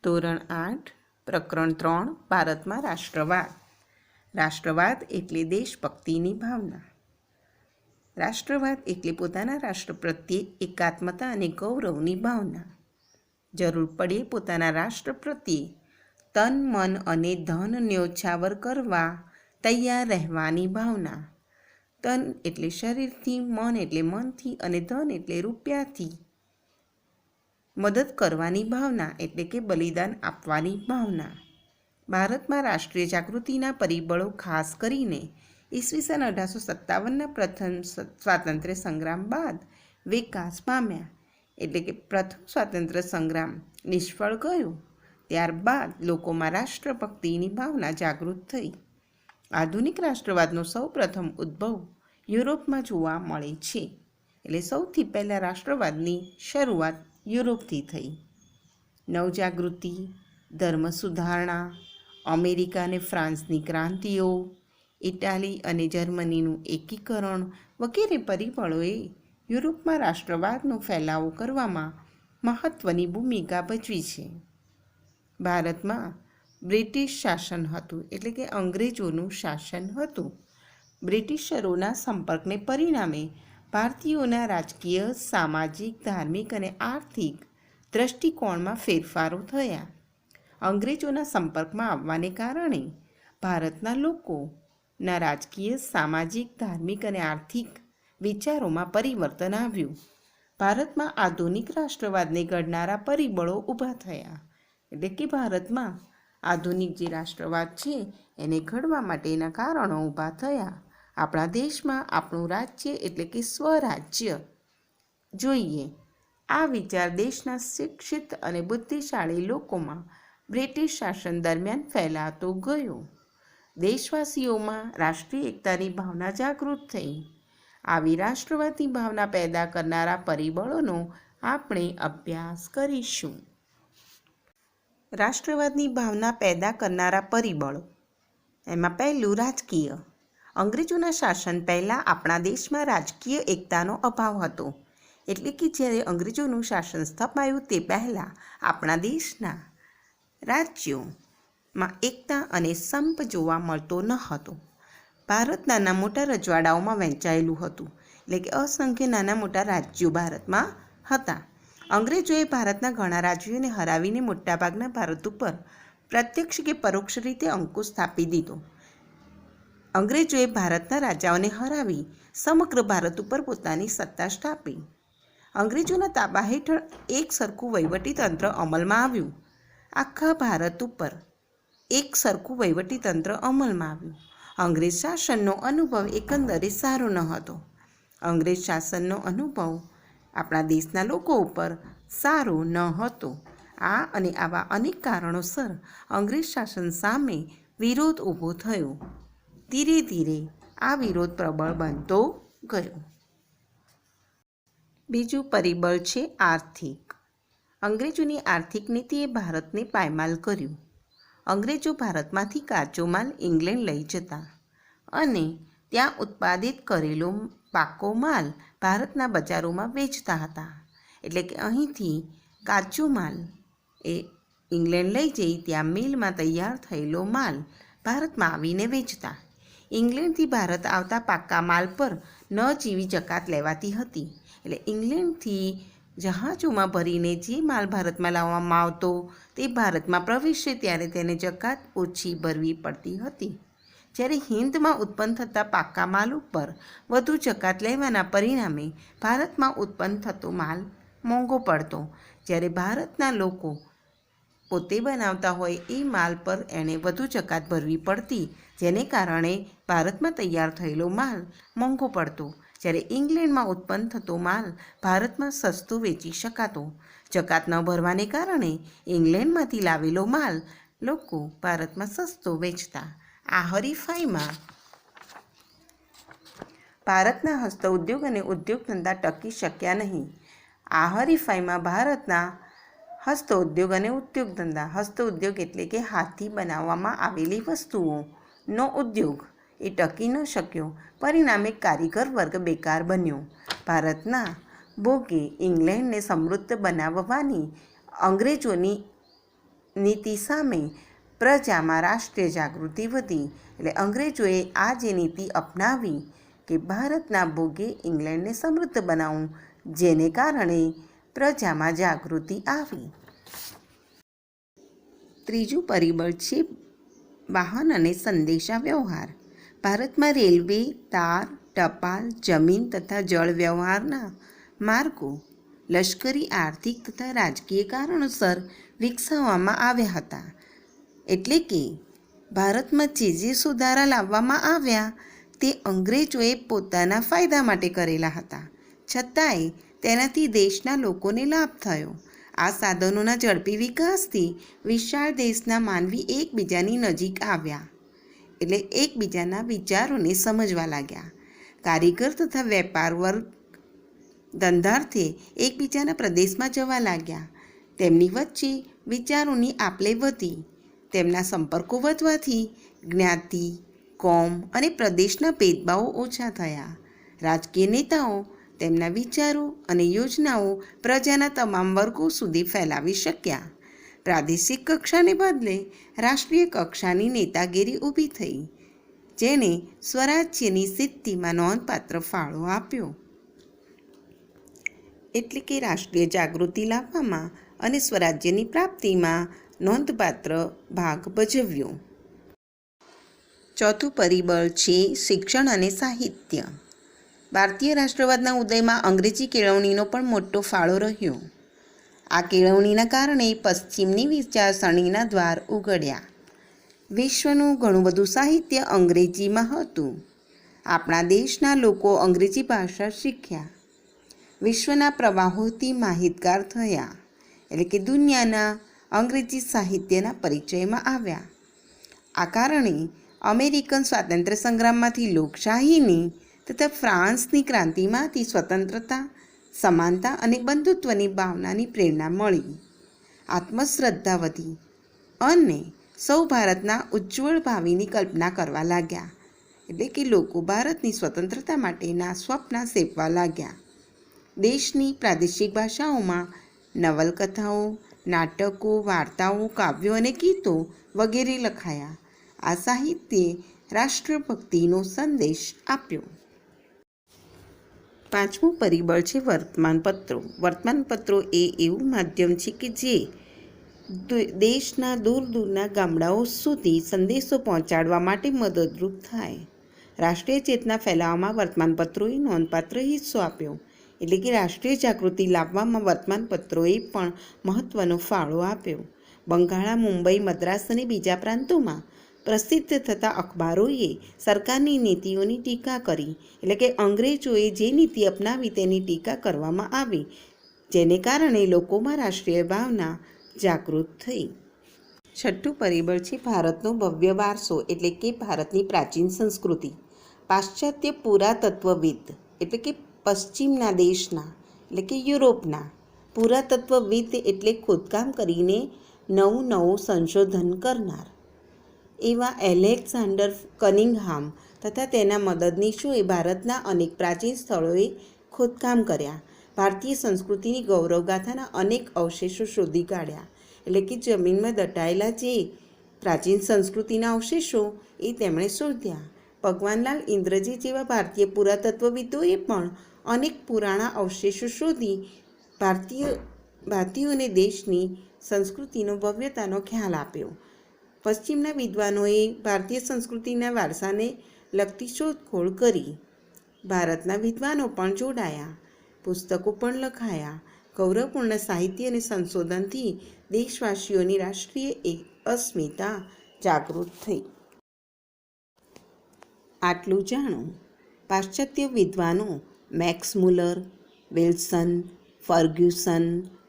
ધોરણ 8 પ્રકરણ 3 ભારતમાં રાષ્ટ્રવાદ. રાષ્ટ્રવાદ એટલે દેશભક્તિની ભાવના. રાષ્ટ્રવાદ એટલે પોતાના રાષ્ટ્ર પ્રત્યે એકાત્મતા અને ગૌરવની ભાવના. જરૂર પડે પોતાના રાષ્ટ્ર પ્રત્યે તન મન અને ધન ન્યોછાવર કરવા તૈયાર રહેવાની ભાવના. તન એટલે શરીરથી, મન એટલે મનથી અને ધન એટલે રૂપિયાથી મદદ કરવાની ભાવના એટલે કે બલિદાન આપવાની ભાવના. ભારતમાં રાષ્ટ્રીય જાગૃતિના પરિબળો ખાસ કરીને ઈસવીસન 1857ના પ્રથમ સ્વાતંત્ર્ય સંગ્રામ બાદ વિકાસ પામ્યા. એટલે કે પ્રથમ સ્વાતંત્ર્ય સંગ્રામ નિષ્ફળ ગયો, ત્યારબાદ લોકોમાં રાષ્ટ્રભક્તિની ભાવના જાગૃત થઈ. આધુનિક રાષ્ટ્રવાદનો સૌ પ્રથમ ઉદ્ભવ યુરોપમાં જોવા મળે છે. એટલે સૌથી પહેલાં રાષ્ટ્રવાદની શરૂઆત યુરોપથી થઈ. નવજાગૃતિ, ધર્મ સુધારણા, અમેરિકા અને ફ્રાન્સની ક્રાંતિઓ, ઇટાલી અને જર્મનીનું એકીકરણ વગેરે પરિબળોએ યુરોપમાં રાષ્ટ્રવાદનો ફેલાવો કરવામાં મહત્ત્વની ભૂમિકા ભજવી છે. ભારતમાં બ્રિટિશ શાસન હતું, એટલે કે અંગ્રેજોનું શાસન હતું. બ્રિટિશરોના સંપર્કને પરિણામે ભારતીયોના રાજકીય, સામાજિક, ધાર્મિક અને આર્થિક દૃષ્ટિકોણમાં ફેરફારો થયા. અંગ્રેજોના સંપર્કમાં આવવાને કારણે ભારતના લોકોના રાજકીય, સામાજિક, ધાર્મિક અને આર્થિક વિચારોમાં પરિવર્તન આવ્યું. ભારતમાં આધુનિક રાષ્ટ્રવાદને ઘડનારા પરિબળો ઊભા થયા. એટલે કે ભારતમાં આધુનિક જે રાષ્ટ્રવાદ છે એને ઘડવા માટેના કારણો ઊભા થયા. આપણા દેશમાં આપણું રાજ્ય એટલે કે સ્વરાજ્ય જોઈએ. આ વિચાર દેશના શિક્ષિત અને બુદ્ધિશાળી લોકોમાં બ્રિટિશ શાસન દરમિયાન ફેલાતો ગયો. દેશવાસીઓમાં રાષ્ટ્રીય એકતાની ભાવના જાગૃત થઈ. આવી રાષ્ટ્રવાદની ભાવના પેદા કરનારા પરિબળોનો આપણે અભ્યાસ કરીશું. રાષ્ટ્રવાદની ભાવના પેદા કરનારા પરિબળો. એમાં પહેલું રાજકીય. અંગ્રેજોના શાસન પહેલાં આપણા દેશમાં રાજકીય એકતાનો અભાવ હતો. એટલે કે જ્યારે અંગ્રેજોનું શાસન સ્થપાયું તે પહેલાં આપણા દેશના રાજ્યોમાં એકતા અને સંપ જોવા મળતો ન હતો. ભારત નાના મોટા રજવાડાઓમાં વહેંચાયેલું હતું. એટલે કે અસંખ્ય નાના મોટા રાજ્યો ભારતમાં હતા. અંગ્રેજોએ ભારતના ઘણા રાજ્યોને હરાવીને મોટાભાગના ભારત ઉપર પ્રત્યક્ષ કે પરોક્ષ રીતે અંકુશ સ્થાપી દીધો. અંગ્રેજોએ ભારતના રાજાઓને હરાવી સમગ્ર ભારત ઉપર પોતાની સત્તા સ્થાપી. અંગ્રેજોના તાબા હેઠળ એક સરખું વહીવટીતંત્ર અમલમાં આવ્યું. આખા ભારત ઉપર એક સરખું વહીવટીતંત્ર અમલમાં આવ્યું. અંગ્રેજ શાસનનો અનુભવ એકંદરે સારો ન હતો. અંગ્રેજ શાસનનો અનુભવ આપણા દેશના લોકો ઉપર સારો ન હતો. આ અને આવા અનેક કારણોસર અંગ્રેજ શાસન સામે વિરોધ ઊભો થયો. ધીરે ધીરે આ વિરોધ પ્રબળ બનતો ગયો. બીજું પરિબળ છે આર્થિક. અંગ્રેજોની આર્થિક નીતિએ ભારતને પાયમાલ કર્યું. અંગ્રેજો ભારતમાંથી કાચો માલ ઇંગ્લેન્ડ લઈ જતા અને ત્યાં ઉત્પાદિત કરેલો પાકો માલ ભારતના બજારોમાં વેચતા હતા. એટલે કે અહીંથી કાચો માલ એ ઇંગ્લેન્ડ લઈ જઈ ત્યાં મિલમાં તૈયાર થયેલો માલ ભારતમાં આવીને વેચતા. ઇંગ્લેન્ડથી ભારત આવતા પાકા માલ પર ન જેવી જકાત લેવાતી હતી. એટલે ઇંગ્લેન્ડથી જહાજોમાં ભરીને જે માલ ભારતમાં લાવવામાં આવતો તે ભારતમાં પ્રવેશે ત્યારે તેને જકાત ઓછી ભરવી પડતી હતી. જ્યારે હિંદમાં ઉત્પન્ન થતા પાકા માલ ઉપર વધુ જકાત લેવાના પરિણામે ભારતમાં ઉત્પન્ન થતો માલ મોંઘો પડતો. જ્યારે ભારતના લોકો પોતે બનાવતા હોય એ માલ પર એણે વધુ જકાત ભરવી પડતી, જેને કારણે ભારતમાં તૈયાર થયેલો માલ મોંઘો પડતો. જ્યારે ઇંગ્લેન્ડમાં ઉત્પન્ન થતો માલ ભારતમાં સસ્તો વેચી શકાતો. જકાત ન ભરવાને કારણે ઇંગ્લેન્ડમાંથી લાવેલો માલ લોકો ભારતમાં સસ્તો વેચતા. આ હરીફાઈમાં ભારતના હસ્તઉદ્યોગ અને ઉદ્યોગ ધંધા ટકી શક્યા નહીં. આ હરીફાઈમાં ભારતના હસ્તઉદ્યોગ અને ઉદ્યોગ ધંધા, હસ્તઉદ્યોગ એટલે કે હાથથી બનાવવામાં આવેલી વસ્તુઓનો ઉદ્યોગ એ ટકી ન શક્યો. પરિણામે કારીગર વર્ગ બેકાર બન્યો. ભારતના ભોગે ઇંગ્લેન્ડને સમૃદ્ધ બનાવવાની અંગ્રેજોની નીતિ સામે પ્રજામાં રાષ્ટ્રીય જાગૃતિ વધી. એટલે અંગ્રેજોએ આ જે નીતિ અપનાવી કે ભારતના ભોગે ઇંગ્લેન્ડને સમૃદ્ધ બનાવવું, જેને કારણે પ્રજામાં જાગૃતિ આવી. ત્રીજું પરિબળ છે વાહન અને સંદેશા વ્યવહાર. ભારતમાં રેલવે, તાર, ટપાલ, જમીન તથા જળ વ્યવહારના માર્ગો લશ્કરી, આર્થિક તથા રાજકીય કારણોસર વિકસાવવામાં આવ્યા હતા. એટલે કે ભારતમાં જે સુધારા લાવવામાં આવ્યા તે અંગ્રેજોએ પોતાના ફાયદા માટે કરેલા હતા. છતાંય તેનાથી દેશના લોકોને લાભ થયો. આ સાધનોના ઝડપી વિકાસથી વિશાળ દેશના માનવી એકબીજાની નજીક આવ્યા. એટલે એકબીજાના વિચારોને સમજવા લાગ્યા. કારીગર તથા વેપાર વર્ગ ધંધાર્થે એકબીજાના પ્રદેશમાં જવા લાગ્યા. તેમની વચ્ચે વિચારોની આપલે વધી. તેમના સંપર્કો વધવાથી જ્ઞાતિ, કોમ અને પ્રદેશના ભેદભાવો ઓછા થયા. રાજકીય નેતાઓ તેમના વિચારો અને યોજનાઓ પ્રજાના તમામ વર્ગો સુધી ફેલાવી શક્યા. પ્રાદેશિક કક્ષાને બદલે રાષ્ટ્રીય કક્ષાની નેતાગીરી ઊભી થઈ, જેણે સ્વરાજ્યની સિદ્ધિમાં નોંધપાત્ર ફાળો આપ્યો. એટલે કે રાષ્ટ્રીય જાગૃતિ લાવવામાં અને સ્વરાજ્યની પ્રાપ્તિમાં નોંધપાત્ર ભાગ ભજવ્યો. ચોથું પરિબળ છે શિક્ષણ અને સાહિત્ય. ભારતીય રાષ્ટ્રવાદના ઉદયમાં અંગ્રેજી કેળવણીનો પણ મોટો ફાળો રહ્યો. આ કેળવણીના કારણે પશ્ચિમની વિચારસરણીના દ્વાર ઉઘડ્યા. વિશ્વનું ઘણું બધું સાહિત્ય અંગ્રેજીમાં હતું. આપણા દેશના લોકો અંગ્રેજી ભાષા શીખ્યા. વિશ્વના પ્રવાહોથી માહિતગાર થયા. એટલે કે દુનિયાના અંગ્રેજી સાહિત્યના પરિચયમાં આવ્યા. આ કારણે અમેરિકન સ્વાતંત્ર્ય સંગ્રામમાંથી લોકશાહીની તથા ફ્રાન્સની ક્રાંતિમાંથી સ્વતંત્રતા, સમાનતા અને બંધુત્વની ભાવનાની પ્રેરણા મળી. આત્મશ્રદ્ધા વધી અને સૌ ભારતના ઉજ્જવળ ભાવિની કલ્પના કરવા લાગ્યા. એટલે કે લોકો ભારતની સ્વતંત્રતા માટેના સ્વપ્ન સેવવા લાગ્યા. દેશની પ્રાદેશિક ભાષાઓમાં નવલકથાઓ, નાટકો, વાર્તાઓ, કાવ્યો અને ગીતો વગેરે લખાયા. આ સાહિત્યે રાષ્ટ્રભક્તિનો સંદેશ આપ્યો. પાંચમું પરિબળ છે વર્તમાનપત્રો. વર્તમાનપત્રો એ એવું માધ્યમ છે કે જે દેશના દૂર દૂરના ગામડાઓ સુધી સંદેશો પહોંચાડવા માટે મદદરૂપ થાય. રાષ્ટ્રીય ચેતના ફેલાવવામાં વર્તમાનપત્રોએ નોંધપાત્ર હિસ્સો આપ્યો. એટલે કે રાષ્ટ્રીય જાગૃતિ લાવવામાં વર્તમાનપત્રોએ પણ મહત્ત્વનો ફાળો આપ્યો. બંગાળા, મુંબઈ, મદ્રાસ અને બીજા પ્રાંતોમાં પ્રસિદ્ધ થતા અખબારોએ સરકારની નીતિઓની ટીકા કરી. એટલે કે અંગ્રેજોએ જે નીતિ અપનાવી તેની ટીકા કરવામાં આવી, જેને કારણે લોકોમાં રાષ્ટ્રીય ભાવના જાગૃત થઈ. છઠ્ઠું પરિબળ છે ભારતનો ભવ્ય વારસો. એટલે કે ભારતની પ્રાચીન સંસ્કૃતિ. પાશ્ચાત્ય પુરાતત્વવિદ એટલે કે પશ્ચિમના દેશના એટલે કે યુરોપના પુરાતત્વવિદ એટલે ખોદકામ કરીને નવું સંશોધન કરનાર એવા એલેક્ઝાન્ડર કનિંઘહામ તથા તેના મદદનીશોએ ભારતના અનેક પ્રાચીન સ્થળોએ ખોદકામ કર્યા. ભારતીય સંસ્કૃતિની ગૌરવગાથાના અનેક અવશેષો શોધી કાઢ્યા. એટલે કે જમીનમાં દટાયેલા જે પ્રાચીન સંસ્કૃતિના અવશેષો એ તેમણે શોધ્યા. ભગવાનલાલ ઇન્દ્રજી જેવા ભારતીય પુરાતત્વવિદોએ પણ અનેક પુરાણા અવશેષો શોધી ભારતીયોને દેશની સંસ્કૃતિનો ભવ્યતાનો ખ્યાલ આપ્યો. પશ્ચિમના વિદ્વાનોએ ભારતીય સંસ્કૃતિના વારસાને લગતી શોધખોળ કરી. ભારતના વિદ્વાનો પણ જોડાયા, પુસ્તકો પણ લખાયા. ગૌરવપૂર્ણ સાહિત્ય અને સંશોધનથી દેશવાસીઓની રાષ્ટ્રીય અસ્મિતા જાગૃત થઈ. આટલું જાણો. પાશ્ચાત્ય વિદ્વાનો Max Muller, Wilson, Fergusson,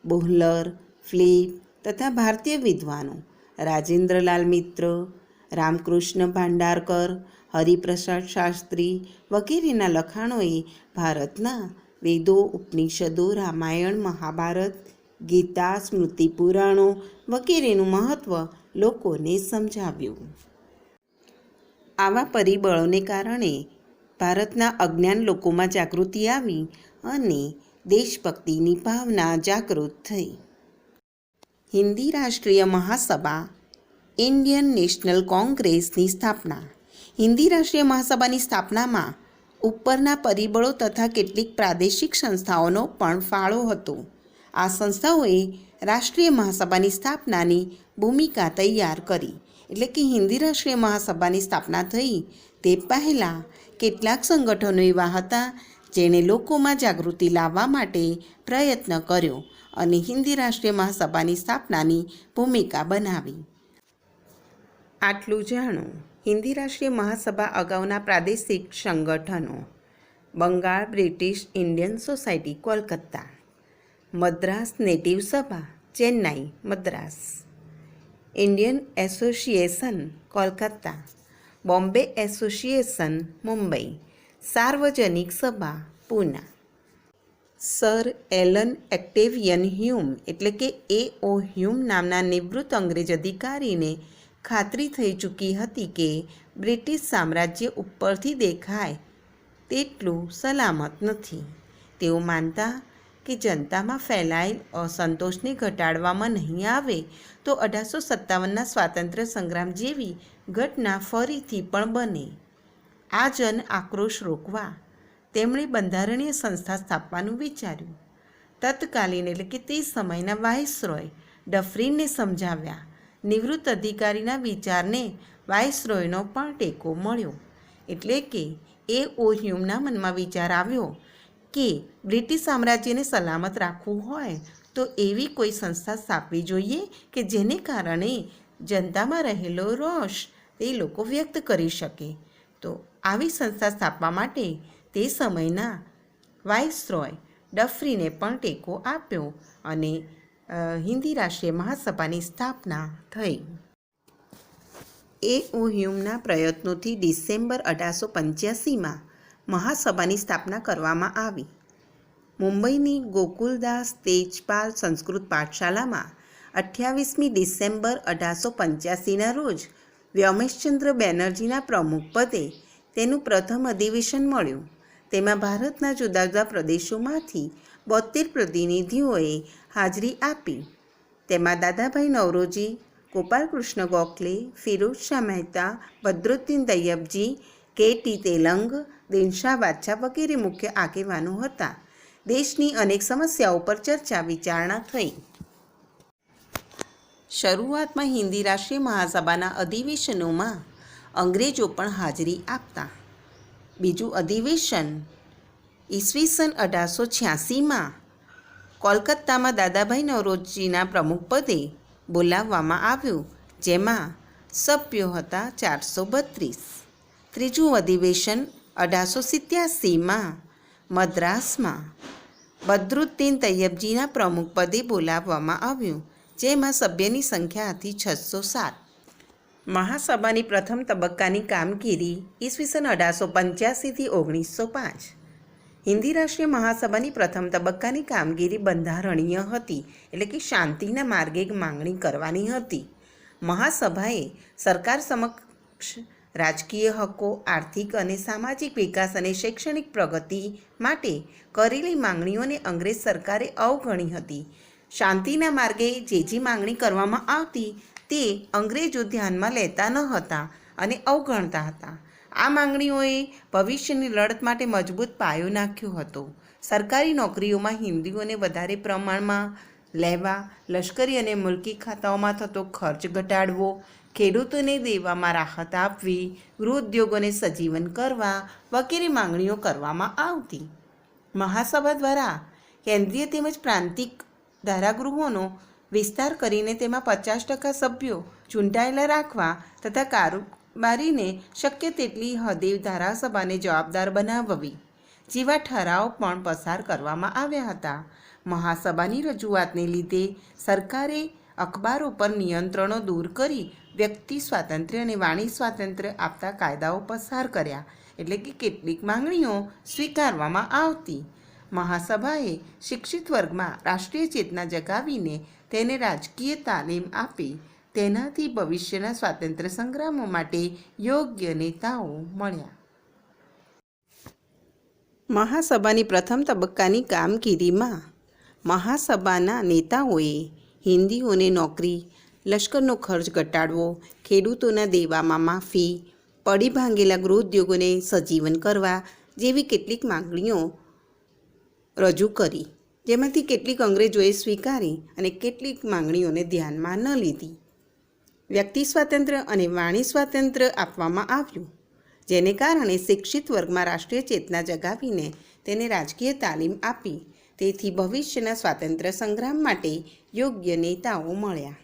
Buhler, Fleet તથા ભારતીય વિદ્વાનો રાજેન્દ્રલાલ મિત્ર, રામકૃષ્ણ ભાંડારકર, હરિપ્રસાદ શાસ્ત્રી વગેરેના લખાણોએ ભારતના વેદો, ઉપનિષદો, રામાયણ, મહાભારત, ગીતા, સ્મૃતિ પુરાણો વગેરેનું મહત્ત્વ લોકોને સમજાવ્યું. આવા પરિબળોને કારણે ભારતના અજ્ઞાન લોકોમાં જાગૃતિ આવી અને દેશભક્તિની ભાવના જાગૃત થઈ. હિન્દી રાષ્ટ્રીય મહાસભા ઇન્ડિયન નેશનલ કોંગ્રેસની સ્થાપના. હિન્દી રાષ્ટ્રીય મહાસભાની સ્થાપનામાં ઉપરના પરિબળો તથા કેટલીક પ્રાદેશિક સંસ્થાઓનો પણ ફાળો હતો. આ સંસ્થાઓએ રાષ્ટ્રીય મહાસભાની સ્થાપનાની ભૂમિકા તૈયાર કરી. એટલે કે હિન્દી રાષ્ટ્રીય મહાસભાની સ્થાપના થઈ તે પહેલાં કેટલાક સંગઠનો એવા હતા જેણે લોકોમાં જાગૃતિ લાવવા માટે પ્રયત્ન કર્યો અને હિન્દી રાષ્ટ્રીય મહાસભાની સ્થાપનાની ભૂમિકા બનાવી. આટલું જાણો. હિન્દી રાષ્ટ્રીય મહાસભા અગાઉના પ્રાદેશિક સંગઠનો: Bengal British Indian society Kolkata, Madras native Sabha Chennai Madras, Indian association Kolkata, Bombay association Mumbai, Sarvajanik Sabha Poona. Sir Allan Octavian Hume એટલે કે A.O. હ્યુમ નામના નિવૃત્ત અંગ્રેજ અધિકારીને ખાતરી થઈ ચૂકી હતી કે બ્રિટિશ સામ્રાજ્ય ઉપરથી દેખાય તેટલું સલામત નથી. તેઓ માનતા કે જનતામાં ફેલાયેલ અસંતોષને ઘટાડવામાં નહીં આવે તો 1857ના સ્વાતંત્ર્ય સંગ્રામ જેવી ઘટના ફરીથી પણ બને. આ જન આક્રોશ રોકવા તેમણે બંધારણીય સંસ્થા સ્થાપવાનું વિચાર્યું. તત્કાલીન એટલે કે તે સમયના વાઇસરોય ડફરીનને સમજાવ્યા. નિવૃત્ત અધિકારીના વિચારને વાઇસરોયનો પણ ટેકો મળ્યો. એટલે કે A.O. હ્યુમના મનમાં વિચાર આવ્યો કે બ્રિટિશ સામ્રાજ્યને સલામત રાખવું હોય તો એવી કોઈ સંસ્થા સ્થાપવી જોઈએ કે જેને કારણે જનતામાં રહેલો રોષ તે લોકો વ્યક્ત કરી શકે. તો આવી સંસ્થા સ્થાપવા માટે તે સમયના વાઇસરોય ડફરીને પણ ટેકો આપ્યો અને હિન્દી રાષ્ટ્રીય મહાસભાની સ્થાપના થઈ. A.O. હ્યુમના પ્રયત્નોથી ડિસેમ્બર 1885માં મહાસભાની સ્થાપના કરવામાં આવી. મુંબઈની ગોકુલદાસ તેજપાલ સંસ્કૃત પાઠશાલામાં 28મી ડિસેમ્બર 1885ના રોજ વ્યોમેશચંદ્ર બેનર્જીના પ્રમુખ પદે તેનું પ્રથમ અધિવેશન મળ્યું. તેમાં ભારતના જુદા જુદા પ્રદેશોમાંથી 72 પ્રતિનિધિઓએ હાજરી આપી. તેમાં દાદાભાઈ નવરોજી, ગોપાલકૃષ્ણ ગોખલે, ફિરોઝ શાહ મહેતા, બદરુદ્દીન તૈયબજી, K.T. તેલંગ, દિનશા બાદશાહ વગેરે મુખ્ય આગેવાનો હતા. દેશની અનેક સમસ્યાઓ પર ચર્ચા વિચારણા થઈ. શરૂઆતમાં હિન્દી રાષ્ટ્રીય મહાસભાના અધિવેશનોમાં અંગ્રેજો પણ હાજરી આપતા. બીજું અધિવેશન ઈસવીસન 1886માં કોલકાતામાં દાદાભાઈ નવરોજીના પ્રમુખપદે બોલાવવામાં આવ્યું, જેમાં સભ્યો હતા 432. ત્રીજું અધિવેશન 1887માં મદ્રાસમાં બદરુદ્દીન તૈયબજીના પ્રમુખપદે બોલાવવામાં આવ્યું, જેમાં સભ્યની સંખ્યા હતી 607. મહાસભાની પ્રથમ તબક્કાની કામગીરી ઈસવીસન 1885થી 1905. હિન્દી રાષ્ટ્રીય મહાસભાની પ્રથમ તબક્કાની કામગીરી બંધારણીય હતી, એટલે કે શાંતિના માર્ગે માંગણી કરવાની હતી. મહાસભાએ સરકાર સમક્ષ રાજકીય હકો, આર્થિક અને સામાજિક વિકાસ અને શૈક્ષણિક પ્રગતિ માટે કરેલી માંગણીઓને અંગ્રેજ સરકારે અવગણી હતી. શાંતિના માર્ગે જે માંગણી કરવામાં આવતી તે અંગ્રેજો ધ્યાનમાં લેતા ન હતા અને અવગણતા હતા. આ માંગણીઓએ ભવિષ્યની લડત માટે મજબૂત પાયો નાખ્યો હતો. સરકારી નોકરીઓમાં હિન્દીઓને વધારે પ્રમાણમાં લેવા, લશ્કરી અને મુલકી ખાતાઓમાં થતો ખર્ચ ઘટાડવો, ખેડૂતોને દેવામાં રાહત આપવી, ગૃહ ઉદ્યોગોને સજીવન કરવા વગેરે માંગણીઓ કરવામાં આવતી. મહાસભા દ્વારા કેન્દ્રીય તેમજ પ્રાંતિક ધારાગૃહોનો વિસ્તાર કરીને તેમાં 50% સભ્યો ચૂંટાયેલા રાખવા તથા કારોબારીને શક્ય તેટલી હદે ધારાસભાને જવાબદાર બનાવવી જેવા ઠરાવ પણ પસાર કરવામાં આવ્યા હતા. મહાસભાની રજૂઆતને લીધે સરકારે અખબારો પર નિયંત્રણો દૂર કરી વ્યક્તિ સ્વાતંત્ર્ય અને વાણી સ્વાતંત્ર્ય આપતા કાયદાઓ પસાર કર્યા. એટલે કે કેટલીક માંગણીઓ સ્વીકારવામાં આવતી. મહાસભાએ શિક્ષિત વર્ગમાં રાષ્ટ્રીય ચેતના જગાવીને તેને રાજકીય તાલીમ આપી. તેનાથી ભવિષ્યના સ્વાતંત્ર્ય સંગ્રામો માટે યોગ્ય નેતાઓ મળ્યા. મહાસભાની પ્રથમ તબક્કાની કામગીરીમાં મહાસભાના નેતાઓએ હિન્દીઓને નોકરી, લશ્કરનો ખર્ચ ઘટાડવો, ખેડૂતોના દેવામાં માફી, પડી ભાંગેલા ગૃહોદ્યોગોને સજીવન કરવા જેવી કેટલીક માંગણીઓ રજૂ કરી, જેમાંથી કેટલીક અંગ્રેજોએ સ્વીકારી અને કેટલીક માંગણીઓને ધ્યાનમાં ન લીધી. વ્યક્તિ સ્વાતંત્ર્ય અને વાણી સ્વાતંત્ર્ય આપવામાં આવ્યું, જેને કારણે શિક્ષિત વર્ગમાં રાષ્ટ્રીય ચેતના જગાવીને તેને રાજકીય તાલીમ આપી. તેથી ભવિષ્યના સ્વાતંત્ર્ય સંગ્રામ માટે યોગ્ય નેતાઓ મળ્યા.